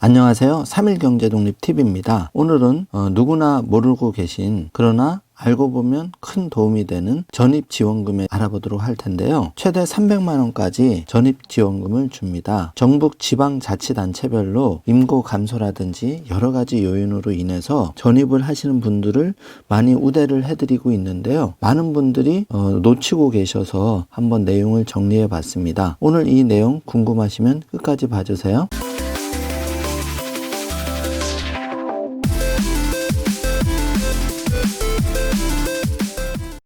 안녕하세요. 3일 경제독립 팁입니다. 오늘은 누구나 모르고 계신 그러나 알고 보면 큰 도움이 되는 전입지원금을 알아보도록 할 텐데요. 최대 300만 원까지 전입지원금을 줍니다. 전국 지방자치단체별로 인구 감소라든지 여러 가지 요인으로 인해서 전입을 하시는 분들을 많이 우대를 해드리고 있는데요. 많은 분들이 놓치고 계셔서 한번 내용을 정리해 봤습니다. 오늘 이 내용 궁금하시면 끝까지 봐주세요.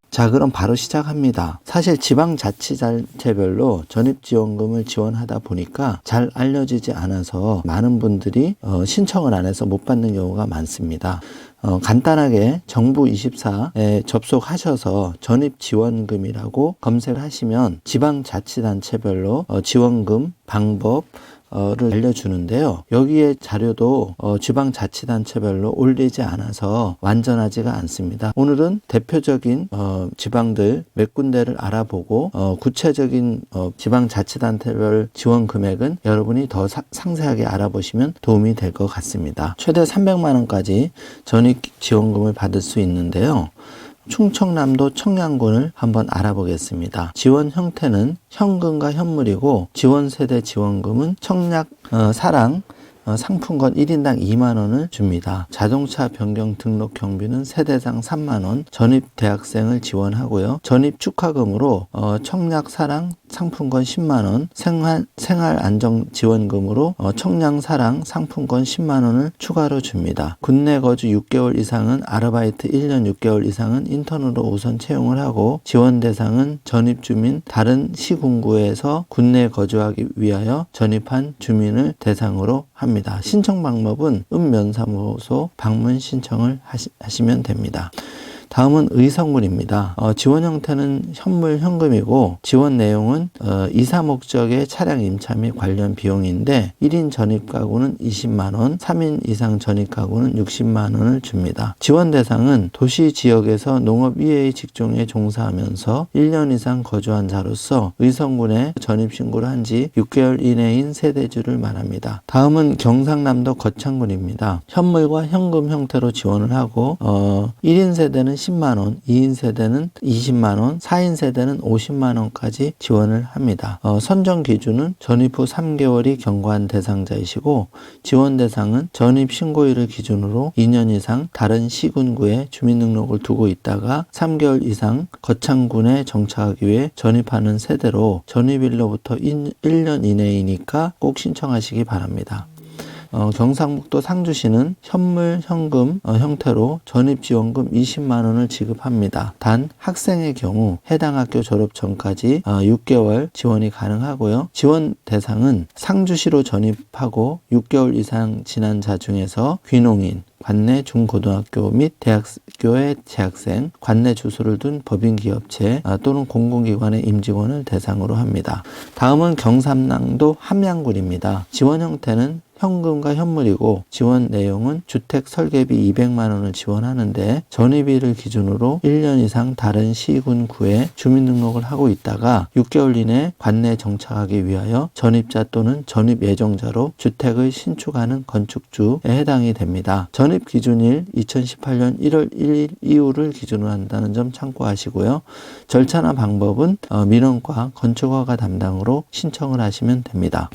자, 그럼 바로 시작합니다. 사실 지방자치단체별로 전입지원금을 지원하다 보니까 잘 알려지지 않아서 많은 분들이 신청을 안 해서 못 받는 경우가 많습니다. 간단하게 정부24에 접속하셔서 전입지원금이라고 검색을 하시면 지방자치단체별로 지원금 방법 를 알려주는데요. 여기에 자료도 지방자치단체별로 올리지 않아서 완전하지가 않습니다. 오늘은 대표적인 지방들 몇 군데를 알아보고 구체적인 지방자치단체별 지원 금액은 여러분이 더 상세하게 알아보시면 도움이 될 것 같습니다. 최대 300만 원까지 전입지원금을 받을 수 있는데요. 충청남도 청양군을 한번 알아보겠습니다. 지원 형태는 현금과 현물이고 지원 세대 지원금은 청약 사랑 상품권 1인당 2만 원을 줍니다. 자동차 변경 등록 경비는 세대당 3만 원, 전입 대학생을 지원하고요. 전입 축하금으로 청약 사랑 상품권 10만 원, 생활 안정 지원금으로 청량 사랑 상품권 10만 원을 추가로 줍니다. 국내 거주 6개월 이상은 아르바이트 1년 6개월 이상은 인턴으로 우선 채용을 하고 지원 대상은 전입 주민 다른 시군구에서 국내 거주하기 위하여 전입한 주민을 대상으로 합니다. 신청 방법은 읍면사무소 방문 신청을 하시면 됩니다. 다음은 의성군입니다. 지원 형태는 현물 현금이고 지원 내용은 이사 목적의 차량 임차 및 관련 비용인데 1인 전입 가구는 20만 원, 3인 이상 전입 가구는 60만 원을 줍니다. 지원 대상은 도시 지역에서 농업 이외의 직종에 종사하면서 1년 이상 거주한 자로서 의성군에 전입 신고를 한 지 6개월 이내인 세대주를 말합니다. 다음은 경상남도 거창군입니다. 현물과 현금 형태로 지원을 하고 1인 세대는 10만 원, 2인 세대는 20만 원, 4인 세대는 50만 원까지 지원을 합니다. 선정 기준은 전입 후 3개월이 경과한 대상자이시고 지원 대상은 전입 신고일을 기준으로 2년 이상 다른 시군구에 주민등록을 두고 있다가 3개월 이상 거창군에 정착하기 위해 전입하는 세대로 전입일로부터 1년 이내이니까 꼭 신청하시기 바랍니다. 경상북도 상주시는 현물 현금 형태로 전입지원금 20만 원을 지급합니다. 단 학생의 경우 해당 학교 졸업 전까지 6개월 지원이 가능하고요. 지원 대상은 상주시로 전입하고 6개월 이상 지난 자 중에서 귀농인, 관내 중고등학교 및 대학교의 재학생, 관내 주소를 둔 법인기업체 또는 공공기관의 임직원을 대상으로 합니다. 다음은 경상남도 함양군입니다. 지원 형태는 현금과 현물이고 지원 내용은 주택 설계비 200만 원을 지원하는데 전입일을 기준으로 1년 이상 다른 시군구에 주민등록을 하고 있다가 6개월 이내 관내에 정착하기 위하여 전입자 또는 전입 예정자로 주택을 신축하는 건축주에 해당이 됩니다. 전입 기준일 2018년 1월 1일 이후를 기준으로 한다는 점 참고하시고요. 절차나 방법은 민원과 건축허가 담당으로 신청을 하시면 됩니다.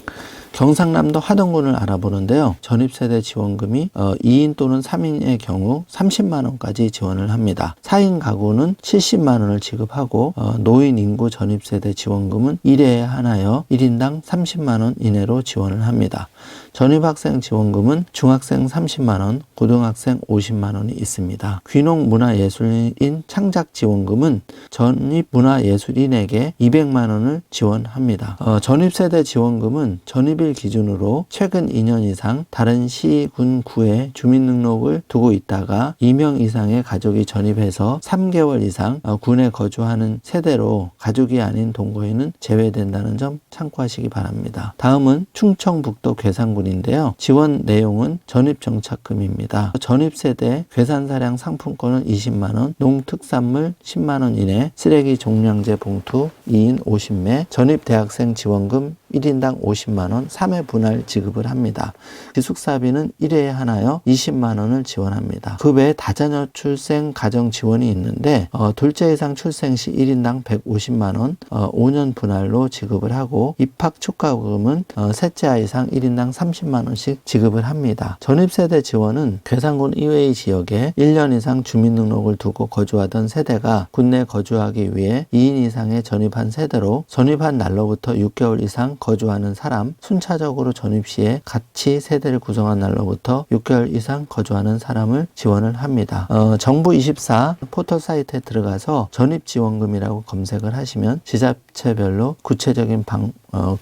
경상남도 하동군을 알아보는데요. 전입세대 지원금이 2인 또는 3인의 경우 30만 원까지 지원을 합니다. 4인 가구는 70만 원을 지급하고 노인 인구 전입세대 지원금은 1회에 하나여 1인당 30만 원 이내로 지원을 합니다. 전입학생 지원금은 중학생 30만 원, 고등학생 50만 원이 있습니다. 귀농 문화예술인 창작 지원금은 전입 문화예술인에게 200만 원을 지원합니다. 전입세대 지원금은 전입일 기준으로 최근 2년 이상 다른 시, 군, 구에 주민등록을 두고 있다가 2명 이상의 가족이 전입해서 3개월 이상 군에 거주하는 세대로 가족이 아닌 동거인은 제외된다는 점 참고하시기 바랍니다. 다음은 충청북도 괴산군인데요. 지원 내용은 전입정착금입니다. 전입세대 괴산사량 상품권은 20만 원, 농특산물 10만 원 이내, 쓰레기 종량제 봉투 2인 50매, 전입대학생 지원금 1인당 50만원 3회 분할 지급을 합니다. 기숙사비는 1회에 하나요 20만원을 지원합니다. 그 외에 다자녀 출생 가정 지원이 있는데 둘째 이상 출생 시 1인당 150만원 5년 분할로 지급을 하고 입학 축가금은 셋째 아이상 1인당 30만원씩 지급을 합니다. 전입세대 지원은 괴산군 이외의 지역에 1년 이상 주민등록을 두고 거주하던 세대가 국내 거주하기 위해 2인 이상의 전입한 세대로 전입한 날로부터 6개월 이상 거주하는 사람, 순차적으로 전입 시에 같이 세대를 구성한 날로부터 6개월 이상 거주하는 사람을 지원을 합니다. 정부24 포털 사이트에 들어가서 전입지원금이라고 검색을 하시면 지자체별로 구체적인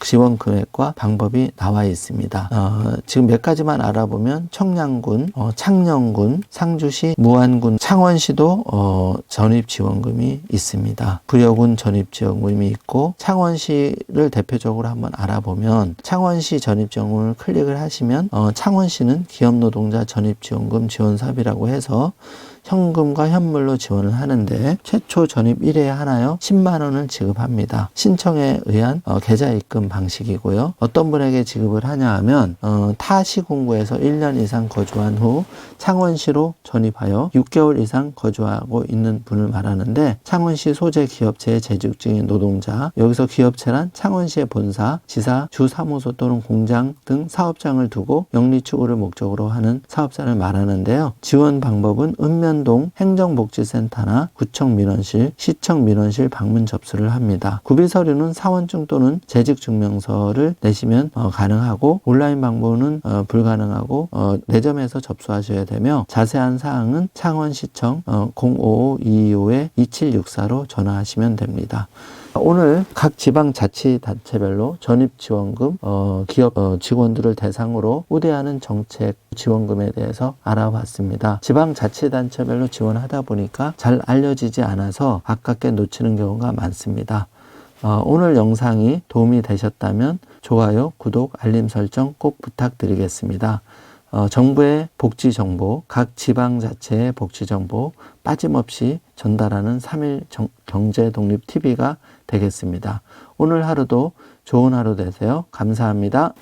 지원 금액과 방법이 나와 있습니다. 지금 몇 가지만 알아보면 청량군, 창녕군, 상주시, 무안군, 창원시도 전입지원금이 있습니다. 부여군 전입지원금이 있고 창원시를 대표적으로 한번 알아보면 창원시 전입지원금을 클릭을 하시면 창원시는 기업노동자 전입지원금 지원사업이라고 해서 현금과 현물로 지원을 하는데 최초 전입 1회에 하나요 10만원을 지급합니다. 신청에 의한 계좌 입금 방식이고요. 어떤 분에게 지급을 하냐 하면 타 시군구에서 1년 이상 거주한 후 창원시로 전입하여 6개월 이상 거주하고 있는 분을 말하는데 창원시 소재 기업체에 재직 중인 노동자, 여기서 기업체란 창원시의 본사, 지사, 주사무소 또는 공장 등 사업장을 두고 영리 추구를 목적으로 하는 사업자를 말하는데요. 지원 방법은 읍면동 행정복지센터나 구청 민원실, 시청 민원실 방문 접수를 합니다. 구비서류는 사원증 또는 재직증명서를 내시면 가능하고 온라인 방문은 불가능하고 내점에서 접수하셔야 되며 자세한 사항은 창원시청 055-225-2764로 전화하시면 됩니다. 오늘 각 지방자치단체별로 전입지원금, 기업 직원들을 대상으로 우대하는 정책 지원금에 대해서 알아봤습니다. 지방자치단체별로 지원하다 보니까 잘 알려지지 않아서 아깝게 놓치는 경우가 많습니다. 오늘 영상이 도움이 되셨다면 좋아요, 구독, 알림 설정 꼭 부탁드리겠습니다. 정부의 복지 정보, 각 지방자체의 복지 정보 빠짐없이 전달하는 3일 경제독립TV가 되겠습니다. 오늘 하루도 좋은 하루 되세요. 감사합니다.